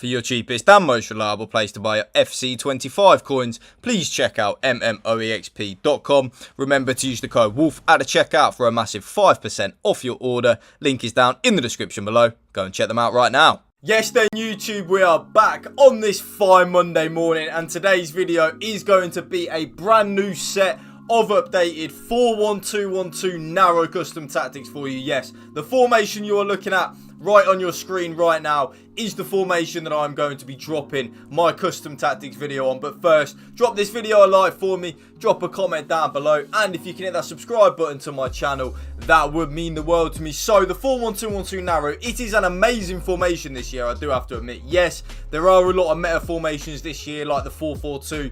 For your cheapest and most reliable place to buy your FC25 coins, please check out mmoexp.com. Remember to use the code WOLF at the checkout for a massive 5% off your order. Link is down in the description below. Go and check them out right now. Yes then YouTube, we are back on this fine Monday morning, and today's video is going to be a brand new set of updated 4-1-2-1-2 narrow custom tactics for you. Yes, the formation you are looking at right on your screen right now is the formation that I'm going to be dropping my custom tactics video on. But first, drop this video a like for me, drop a comment down below, and if you can hit that subscribe button to my channel, that would mean the world to me. So the 4-1-2-1-2 narrow, it is an amazing formation this year, I do have to admit. Yes, there are a lot of meta formations this year, like the 4-4-2,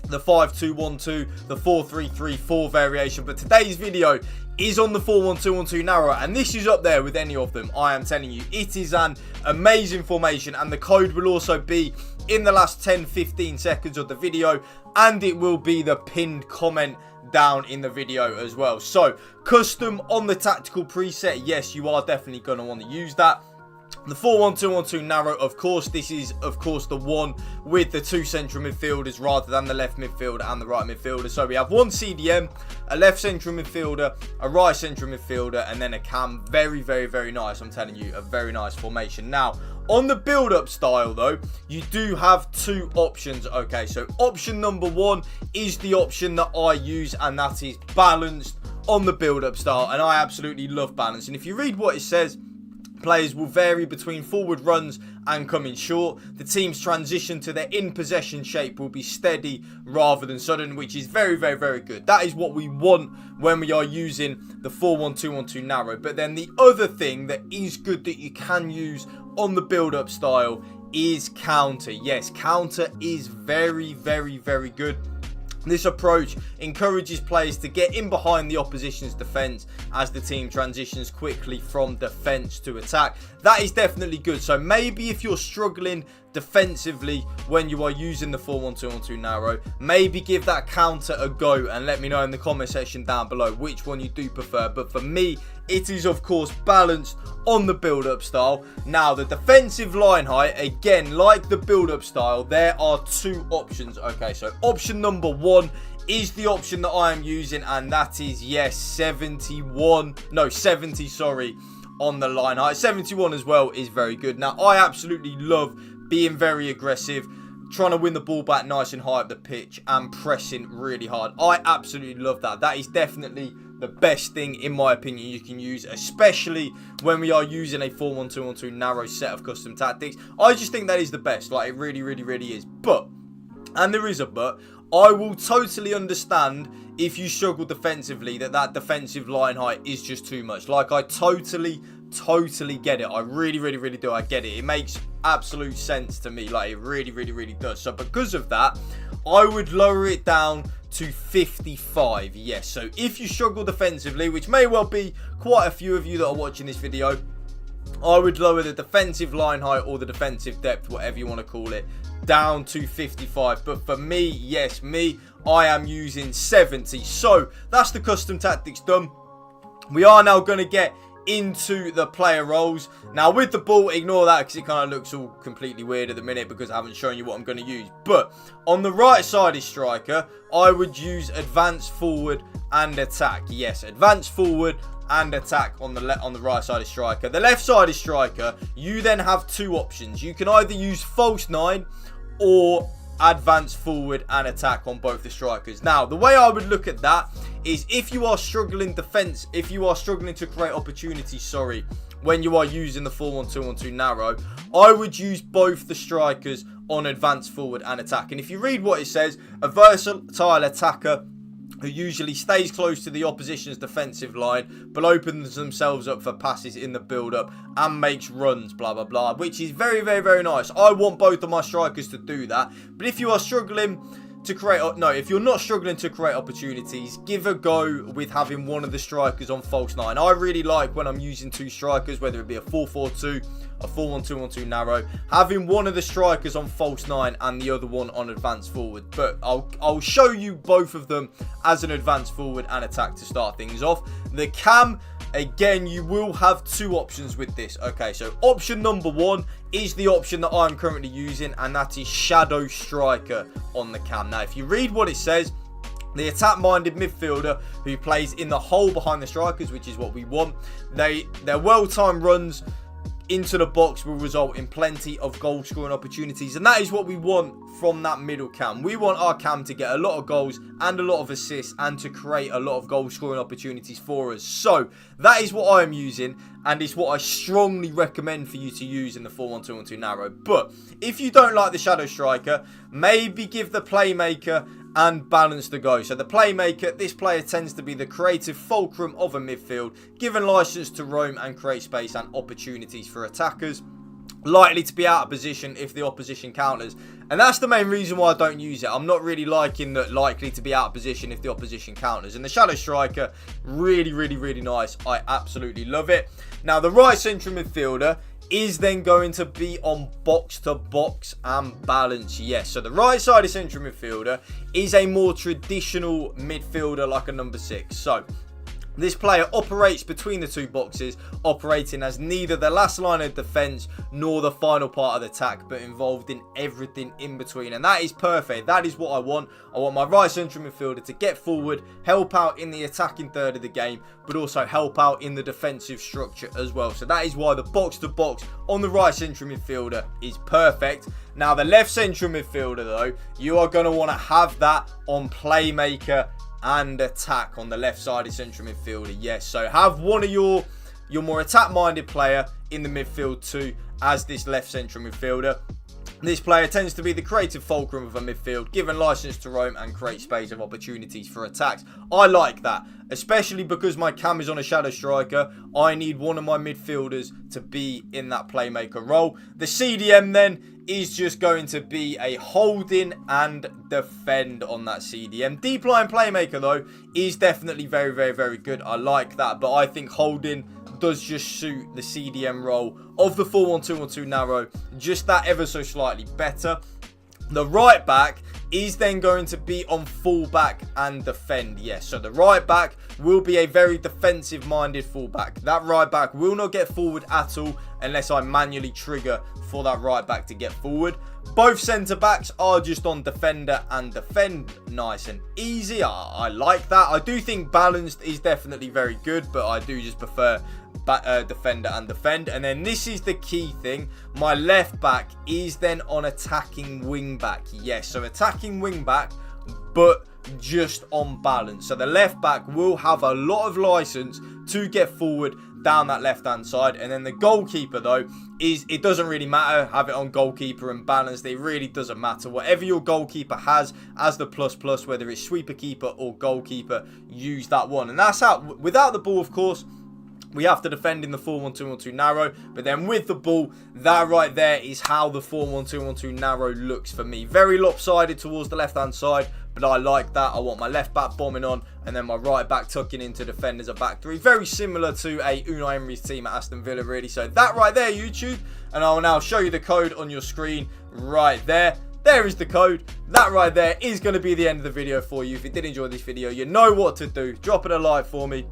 the 5-2-1-2, the 4-3-3-4 variation, but today's video is on the 4-1-2-1-2 narrow, and this is up there with any of them. I am telling you, it is an amazing formation, and the code will also be in the last 10-15 seconds of the video, and it will be the pinned comment down in the video as well. So custom on the tactical preset, yes, you are definitely going to want to use that. The 4-1-2-1-2 narrow, of course, this is, of course, the one with the two central midfielders rather than the left midfielder and the right midfielder. So we have one CDM, a left central midfielder, a right central midfielder, and then a cam. Very, very, very nice. I'm telling you, a very nice formation. Now, on the build-up style, though, you do have two options. Okay, so option number one is the option that I use, and that is balanced on the build-up style. And I absolutely love balance. And if you read what it says, players will vary between forward runs and coming short. The team's transition to their in-possession shape will be steady rather than sudden, which is very, very, very good. That is what we want when we are using the 4-1-2-1-2 narrow. But then the other thing that is good that you can use on the build-up style is counter. Yes, counter is very, very, very good. This approach encourages players to get in behind the opposition's defence as the team transitions quickly from defence to attack. That is definitely good. So maybe if you're struggling defensively when you are using the 4-1-2-1-2 narrow, maybe give that counter a go and let me know in the comment section down below which one you do prefer. But for me, it is of course balanced on the build-up style. Now the defensive line height, again, like the build-up style, there are two options. Okay, so option number one is the option that I am using, and that is, yes, 70 on the line height. 71 as well is very good. Now I absolutely love being very aggressive, trying to win the ball back nice and high up the pitch and pressing really hard. I absolutely love that. That is definitely the best thing, in my opinion, you can use, especially when we are using a 4-1-2-1-2 narrow set of custom tactics. I just think that is the best. Like, it really, really, really is. But, and there is a but, I will totally understand if you struggle defensively, that defensive line height is just too much. Like, I totally get it. I really, really, really do. I get it. It makes absolute sense to me. Like, it really, really, really does. So because of that, I would lower it down to 55. Yes, so if you struggle defensively, which may well be quite a few of you that are watching this video, I would lower the defensive line height or the defensive depth, whatever you want to call it, down to 55. But for me, yes, I am using 70. So that's the custom tactics done. We are now going to get into the player roles. Now with the ball, ignore that because it kind of looks all completely weird at the minute because I haven't shown you what I'm going to use. But on the right sided striker, I would use advance forward and attack. Yes, advance forward and attack on the right sided striker. The left sided striker, you then have two options. You can either use false 9 or advance forward and attack on both the strikers. Now the way I would look at that is if you are struggling to create opportunities, when you are using the 4-1-2-1-2 narrow, I would use both the strikers on advance forward and attack. And if you read what it says, a versatile attacker who usually stays close to the opposition's defensive line but opens themselves up for passes in the build-up and makes runs, blah, blah, blah, which is very, very, very nice. I want both of my strikers to do that. But if you are struggling to create, if you're not struggling to create opportunities, give a go with having one of the strikers on false 9. I really like when I'm using two strikers, whether it be a 4-4-2, a 4-1-2-1-2 narrow, having one of the strikers on false 9 and the other one on advance forward. But I'll show you both of them as an advance forward and attack to start things off. The cam, again, you will have two options with this. Okay, so option number one is the option that I'm currently using, and that is Shadow Striker on the cam. Now, if you read what it says, the attack-minded midfielder who plays in the hole behind the strikers, which is what we want. Their well-timed runs into the box will result in plenty of goal-scoring opportunities, and that is what we want from that middle cam. We want our cam to get a lot of goals and a lot of assists and to create a lot of goal-scoring opportunities for us. So that is what I am using, and it's what I strongly recommend for you to use in the 4-1-2-1-2 narrow. But if you don't like the Shadow Striker, maybe give the Playmaker and balance the go. So the Playmaker, this player tends to be the creative fulcrum of a midfield, given license to roam and create space and opportunities for attackers. Likely to be out of position if the opposition counters. And that's the main reason why I don't use it. I'm not really liking that likely to be out of position if the opposition counters. And the Shadow Striker, really, really, really nice. I absolutely love it. Now, the right central midfielder is then going to be on box to box and balance. Yes, so the right sided central midfielder is a more traditional midfielder like a number 6. So this player operates between the two boxes, operating as neither the last line of defence nor the final part of the attack, but involved in everything in between. And that is perfect. That is what I want. I want my right central midfielder to get forward, help out in the attacking third of the game, but also help out in the defensive structure as well. So that is why the box-to-box on the right central midfielder is perfect. Now, the left central midfielder, though, you are going to want to have that on Playmaker and attack on the left-sided central midfielder. Yes, so have one of your more attack-minded player in the midfield too as this left central midfielder. This player tends to be the creative fulcrum of a midfield, given license to roam and create space of opportunities for attacks. I like that, especially because my cam is on a Shadow Striker. I need one of my midfielders to be in that Playmaker role. The CDM then is just going to be a holding and defend on that CDM. Deep line Playmaker, though, is definitely very, very, very good. I like that, but I think holding does just suit the CDM role of the 4-1-2-1-2 narrow just that ever so slightly better. The right back is then going to be on fullback and defend. Yes, so the right back will be a very defensive-minded fullback. That right back will not get forward at all unless I manually trigger for that right back to get forward. Both centre-backs are just on defender and defend. Nice and easy. I like that. I do think balanced is definitely very good, but I do just prefer defender and defend. And then this is the key thing. My left back is then on attacking wing back. Yes, so attacking wing back, but just on balance. So the left back will have a lot of license to get forward down that left hand side. And then the goalkeeper, though, it doesn't really matter. Have it on goalkeeper and balanced. It really doesn't matter. Whatever your goalkeeper has as the plus, whether it's sweeper keeper or goalkeeper, use that one. And that's how, without the ball, of course, we have to defend in the 4-1-2-1-2 narrow. But then with the ball, that right there is how the 4-1-2-1-2 narrow looks for me. Very lopsided towards the left-hand side, but I like that. I want my left back bombing on, and then my right back tucking into defenders at back three. Very similar to a Unai Emery's team at Aston Villa, really. So that right there, YouTube. And I will now show you the code on your screen right there. There is the code. That right there is going to be the end of the video for you. If you did enjoy this video, you know what to do. Drop it a like for me.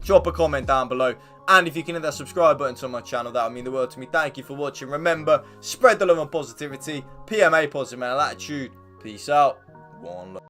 Drop a comment down below, and if you can hit that subscribe button to my channel, that would mean the world to me. Thank you for watching. Remember, spread the love and positivity. PMA, positive mental attitude. Peace out. One love.